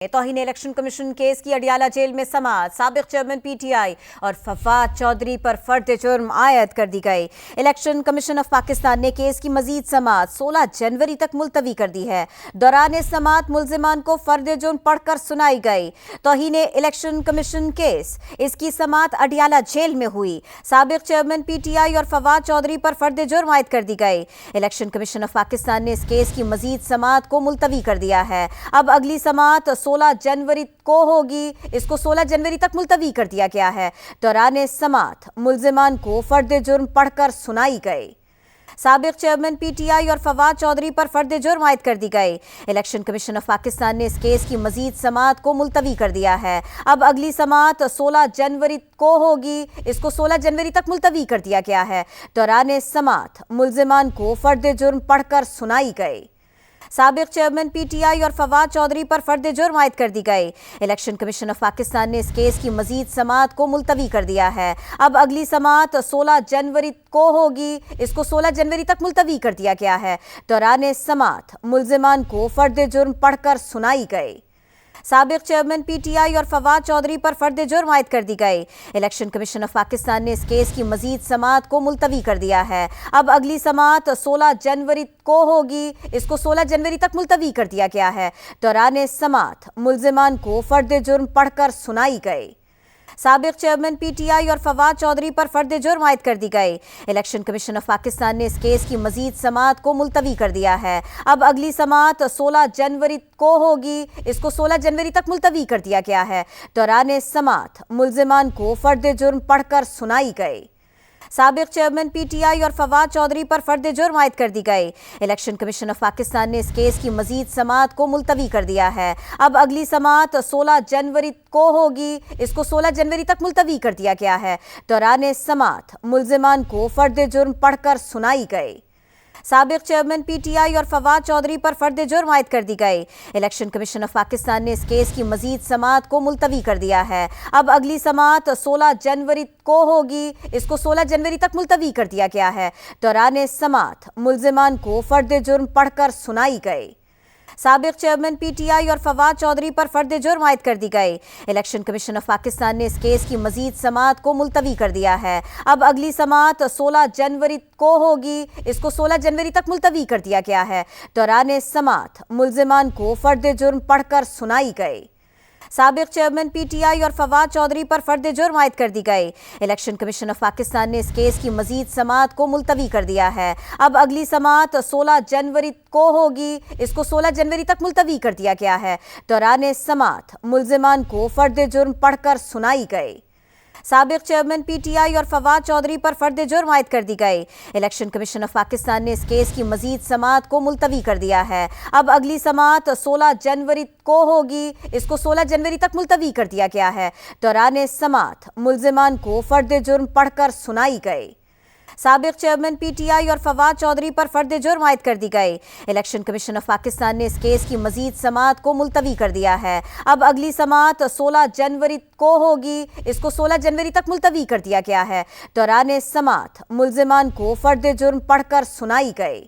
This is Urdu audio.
توہین الیکشن کمیشن کیس کی اڈیالہ جیل میں سماعت، سابق چیئرمین پی ٹی آئی اور فواد چودھری پر فرد جرم عائد کر دی گئی۔ الیکشن کمیشن آف پاکستان نے کیس کی مزید سماعت 16 جنوری تک ملتوی کر دی ہے۔ دوران سماعت ملزمان کو فرد جرم پڑھ کر سنائی گئی۔ توہین الیکشن کمیشن کیس، اس کی سماعت اڈیالہ جیل میں ہوئی۔ سابق چیئرمین پی ٹی آئی اور فواد چودھری پر فرد جرم عائد کر دی گئی۔ الیکشن کمیشن آف پاکستان نے اس کیس کی مزید سماعت کو ملتوی کر دیا ہے۔ اب اگلی سماعت 16 جنوری کو ہوگی، اس کو 16 جنوری تک ملتوی کر دیا گیا ہے۔ دوران سماعت ملزمان کو فرد جرم پڑھ کر سنائی گئی۔ سابق چیئرمین پی ٹی آئی اور فواد چودھری پر فرد جرم عائد کر دی گئی۔ الیکشن کمیشن آف پاکستان نے اس کیس کی مزید سماعت کو ملتوی کر دیا ہے۔ اب اگلی سماعت 16 جنوری کو ہوگی، اس کو 16 جنوری تک ملتوی کر دیا گیا ہے۔ دوران سماعت ملزمان کو فرد جرم پڑھ کر سنائی گئی۔ سابق چیئرمین پی ٹی آئی اور فواد چودھری پر فرد جرم عائد کر دی گئی۔ الیکشن کمیشن آف پاکستان نے اس کیس کی مزید سماعت کو ملتوی کر دیا ہے۔ اب اگلی سماعت 16 جنوری کو ہوگی، اس کو 16 جنوری تک ملتوی کر دیا گیا ہے۔ دوران سماعت ملزمان کو فرد جرم پڑھ کر سنائی گئی۔ سابق چیئرمین پی ٹی آئی اور فواد چودھری پر فرد جرم عائد کر دی گئی۔ الیکشن کمیشن آف پاکستان نے اس کیس کی مزید سماعت کو ملتوی کر دیا ہے۔ اب اگلی سماعت 16 جنوری کو ہوگی، اس کو 16 جنوری تک ملتوی کر دیا گیا ہے۔ دوران سماعت ملزمان کو فرد جرم پڑھ کر سنائی گئی۔ سابق چیئرمین پی ٹی آئی اور فواد چودھری پر فرد جرم عائد کر دی گئی۔ الیکشن کمیشن آف پاکستان نے اس کیس کی مزید سماعت کو ملتوی کر دیا ہے۔ اب اگلی سماعت 16 جنوری کو ہوگی، اس کو 16 جنوری تک ملتوی کر دیا گیا ہے۔ دوران سماعت ملزمان کو فرد جرم پڑھ کر سنائی گئی۔ سابق چیئرمین پی ٹی آئی اور فواد چودھری پر فرد جرم عائد کر دی گئی۔ الیکشن کمیشن آف پاکستان نے اس کیس کی مزید سماعت کو ملتوی کر دیا ہے۔ اب اگلی سماعت 16 جنوری کو ہوگی، اس کو 16 جنوری تک ملتوی کر دیا گیا ہے۔ دوران سماعت ملزمان کو فرد جرم پڑھ کر سنائی گئی۔ سابق چیئرمین پی ٹی آئی اور فواد چودھری پر فرد جرم عائد کر دی گئی۔ الیکشن کمیشن آف پاکستان نے اس کیس کی مزید سماعت کو ملتوی کر دیا ہے۔ اب اگلی سماعت 16 جنوری کو ہوگی، اس کو 16 جنوری تک ملتوی کر دیا گیا ہے۔ دوران سماعت ملزمان کو فرد جرم پڑھ کر سنائی گئی۔ سابق چیئرمین پی ٹی آئی اور فواد چودھری پر فرد جرم عائد کر دی گئی۔ الیکشن کمیشن آف پاکستان نے اس کیس کی مزید سماعت کو ملتوی کر دیا ہے۔ اب اگلی سماعت 16 جنوری کو ہوگی، اس کو 16 جنوری تک ملتوی کر دیا گیا ہے۔ دوران سماعت ملزمان کو فرد جرم پڑھ کر سنائی گئی۔ سابق چیئرمین پی ٹی آئی اور فواد چودھری پر فرد جرم عائد کر دی گئی۔ الیکشن کمیشن آف پاکستان نے اس کیس کی مزید سماعت کو ملتوی کر دیا ہے۔ اب اگلی سماعت 16 جنوری کو ہوگی، اس کو 16 جنوری تک ملتوی کر دیا گیا ہے۔ دوران سماعت ملزمان کو فرد جرم پڑھ کر سنائی گئی۔ سابق چیئرمین پی ٹی آئی اور فواد چودھری پر فرد جرم عائد کر دی گئی۔ الیکشن کمیشن آف پاکستان نے اس کیس کی مزید سماعت کو ملتوی کر دیا ہے۔ اب اگلی سماعت 16 جنوری کو ہوگی، اس کو 16 جنوری تک ملتوی کر دیا گیا ہے۔ دوران سماعت ملزمان کو فرد جرم پڑھ کر سنائی گئی۔ سابق چیئرمین پی ٹی آئی اور فواد چودھری پر فرد جرم عائد کر دی گئی۔ الیکشن کمیشن آف پاکستان نے اس کیس کی مزید سماعت کو ملتوی کر دیا ہے۔ اب اگلی سماعت 16 جنوری کو ہوگی، اس کو 16 جنوری تک ملتوی کر دیا گیا ہے۔ دوران سماعت ملزمان کو فرد جرم پڑھ کر سنائی گئی۔